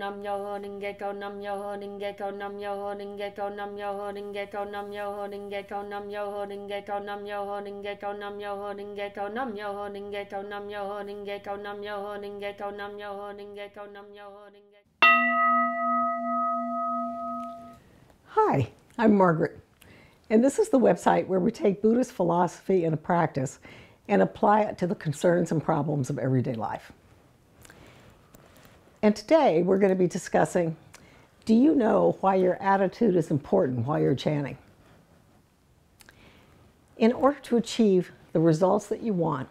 Nam-myoho-renge-kyo, Nam-myoho-renge-kyo, Nam-myoho-renge-kyo, Nam-myoho-renge-kyo, Nam-myoho-renge-kyo, Nam-myoho-renge-kyo, Nam-myoho-renge-kyo, Nam-myoho-renge-kyo, Nam-myoho-renge-kyo, Nam-myoho-renge-kyo, Nam-myoho-renge-kyo, Nam-myoho-renge-kyo, Nam-myoho-renge-kyo. Hi, I'm Margaret, and this is the website where we take Buddhist philosophy into practice and apply it to the concerns and problems of everyday life. And today we're going to be discussing, do you know why your attitude is important while you're chanting? In order to achieve the results that you want,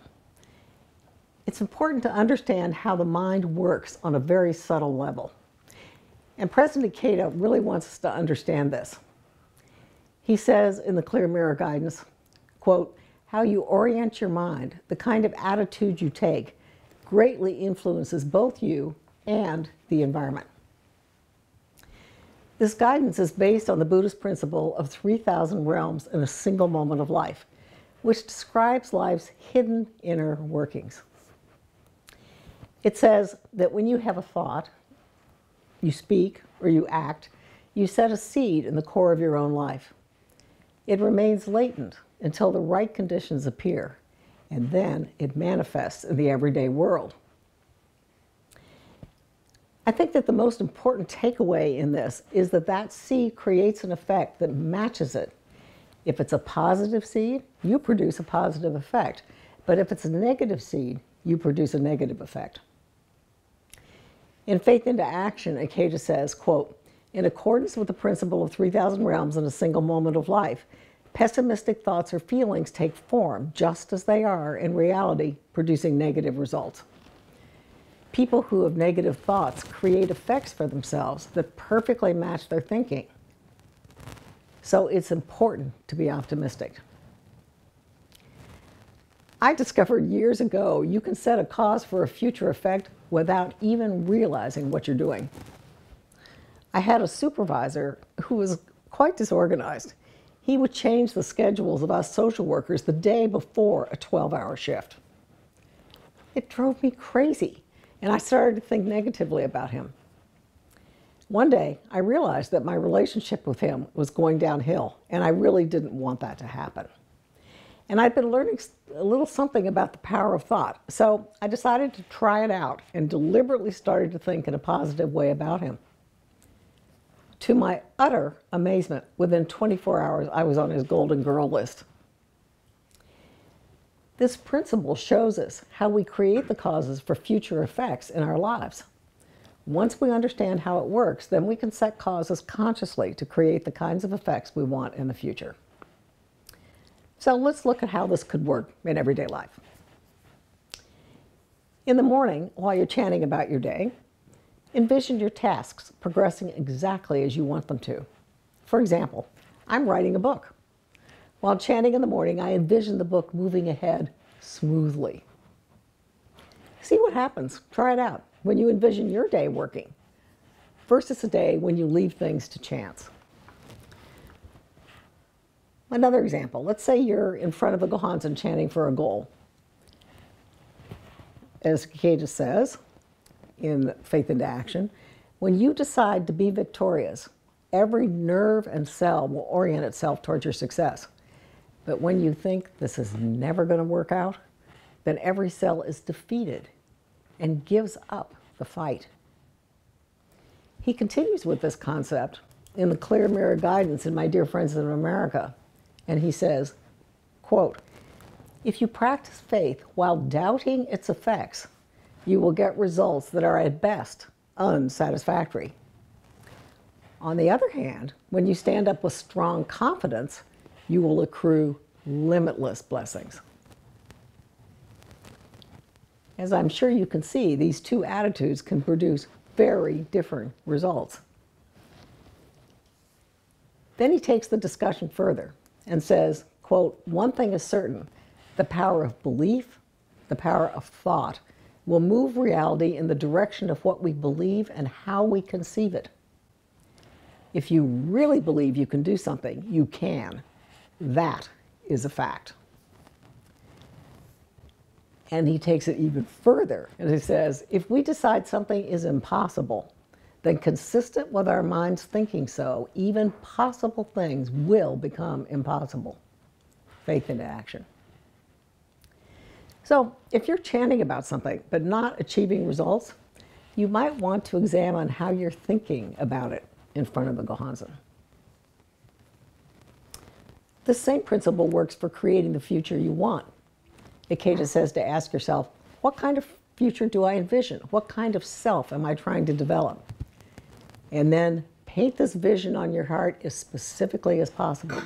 it's important to understand how the mind works on a very subtle level. And President Cato really wants us to understand this. He says in the Clear Mirror Guidance, quote, how you orient your mind, the kind of attitude you take, greatly influences both you and the environment. This guidance is based on the Buddhist principle of 3,000 realms in a single moment of life, which describes life's hidden inner workings. It says that when you have a thought, you speak, or you act, you set a seed in the core of your own life. It remains latent until the right conditions appear, and then it manifests in the everyday world. I think that the most important takeaway in this is that that seed creates an effect that matches it. If it's a positive seed, you produce a positive effect. But if it's a negative seed, you produce a negative effect. In Faith into Action, Akeda says, quote, in accordance with the principle of 3,000 realms in a single moment of life, pessimistic thoughts or feelings take form just as they are in reality, producing negative results. People who have negative thoughts create effects for themselves that perfectly match their thinking. So it's important to be optimistic. I discovered years ago you can set a cause for a future effect without even realizing what you're doing. I had a supervisor who was quite disorganized. He would change the schedules of us social workers the day before a 12-hour shift. It drove me crazy, and I started to think negatively about him. One day, I realized that my relationship with him was going downhill, and I really didn't want that to happen. And I'd been learning a little something about the power of thought, so I decided to try it out and deliberately started to think in a positive way about him. To my utter amazement, within 24 hours, I was on his Golden Girl list. This principle shows us how we create the causes for future effects in our lives. Once we understand how it works, then we can set causes consciously to create the kinds of effects we want in the future. So let's look at how this could work in everyday life. In the morning, while you're chanting about your day, envision your tasks progressing exactly as you want them to. For example, I'm writing a book. While chanting in the morning, I envision the book moving ahead smoothly. See what happens. Try it out when you envision your day working versus a day when you leave things to chance. Another example, let's say you're in front of a Gohanzen chanting for a goal. As Akeda says in Faith into Action, when you decide to be victorious, every nerve and cell will orient itself towards your success. But when you think this is never going to work out, then every cell is defeated and gives up the fight. He continues with this concept in the Clear Mirror Guidance in My Dear Friends in America. And he says, quote, if you practice faith while doubting its effects, you will get results that are at best unsatisfactory. On the other hand, when you stand up with strong confidence, you will accrue limitless blessings. As I'm sure you can see, these two attitudes can produce very different results. Then he takes the discussion further and says, quote, one thing is certain, the power of belief, the power of thought, will move reality in the direction of what we believe and how we conceive it. If you really believe you can do something, you can. That is a fact. And he takes it even further, and he says, if we decide something is impossible, then consistent with our minds thinking so, even possible things will become impossible. Faith into action. So if you're chanting about something but not achieving results, you might want to examine how you're thinking about it in front of the Gohanzen. This same principle works for creating the future you want. Ikeda says to ask yourself, what kind of future do I envision? What kind of self am I trying to develop? And then paint this vision on your heart as specifically as possible.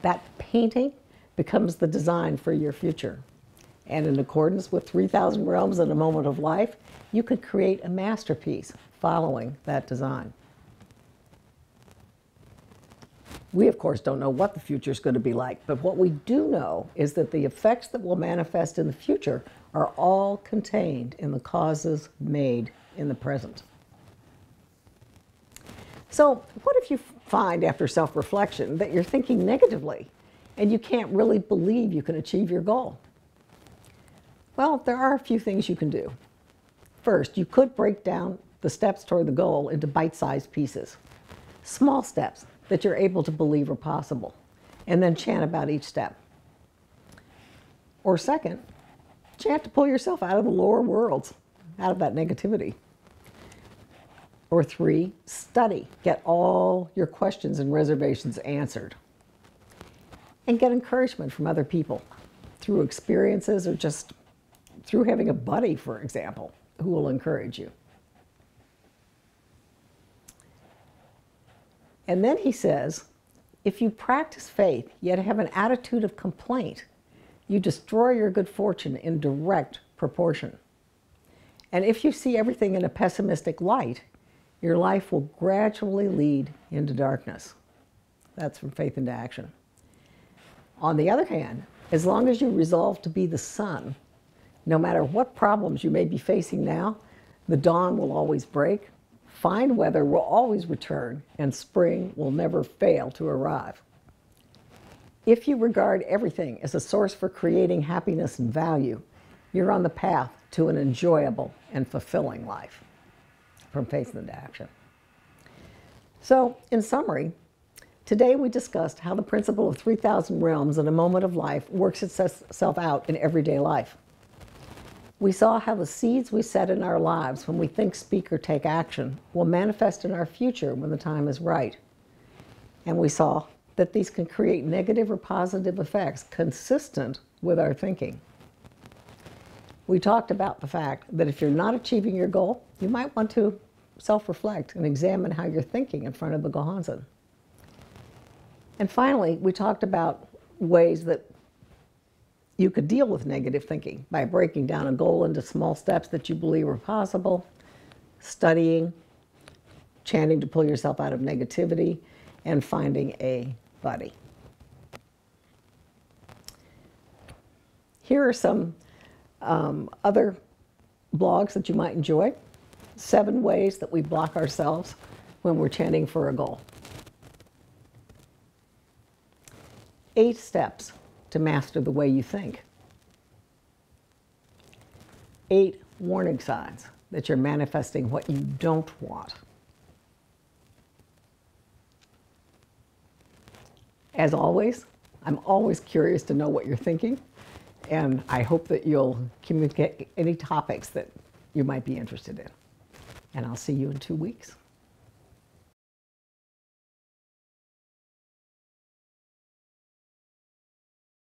That painting becomes the design for your future. And in accordance with 3,000 realms in a moment of life, you could create a masterpiece following that design. We, of course, don't know what the future is going to be like, but what we do know is that the effects that will manifest in the future are all contained in the causes made in the present. So, what if you find after self-reflection that you're thinking negatively and you can't really believe you can achieve your goal? Well, there are a few things you can do. First, you could break down the steps toward the goal into bite-sized pieces. Small steps that you're able to believe are possible, and then chant about each step. Or second, chant to pull yourself out of the lower worlds, out of that negativity. Or three, study. Get all your questions and reservations answered. And get encouragement from other people through experiences or just through having a buddy, for example, who will encourage you. And then he says, if you practice faith, yet have an attitude of complaint, you destroy your good fortune in direct proportion. And if you see everything in a pessimistic light, your life will gradually lead into darkness. That's from Faith into Action. On the other hand, as long as you resolve to be the sun, no matter what problems you may be facing now, the dawn will always break, fine weather will always return, and spring will never fail to arrive. If you regard everything as a source for creating happiness and value, you're on the path to an enjoyable and fulfilling life. From Faith into Action. So, in summary, today we discussed how the principle of 3,000 realms in a moment of life works itself out in everyday life. We saw how the seeds we set in our lives when we think, speak, or take action will manifest in our future when the time is right. And we saw that these can create negative or positive effects consistent with our thinking. We talked about the fact that if you're not achieving your goal, you might want to self-reflect and examine how you're thinking in front of the Gohanzen. And finally, we talked about ways that you could deal with negative thinking by breaking down a goal into small steps that you believe are possible, studying, chanting to pull yourself out of negativity, and finding a buddy. Here are some other blogs that you might enjoy. 7 ways that we block ourselves when we're chanting for a goal. 8 steps to master the way you think. 8 warning signs that you're manifesting what you don't want. As always, I'm always curious to know what you're thinking, and I hope that you'll communicate any topics that you might be interested in. And I'll see you in 2 weeks.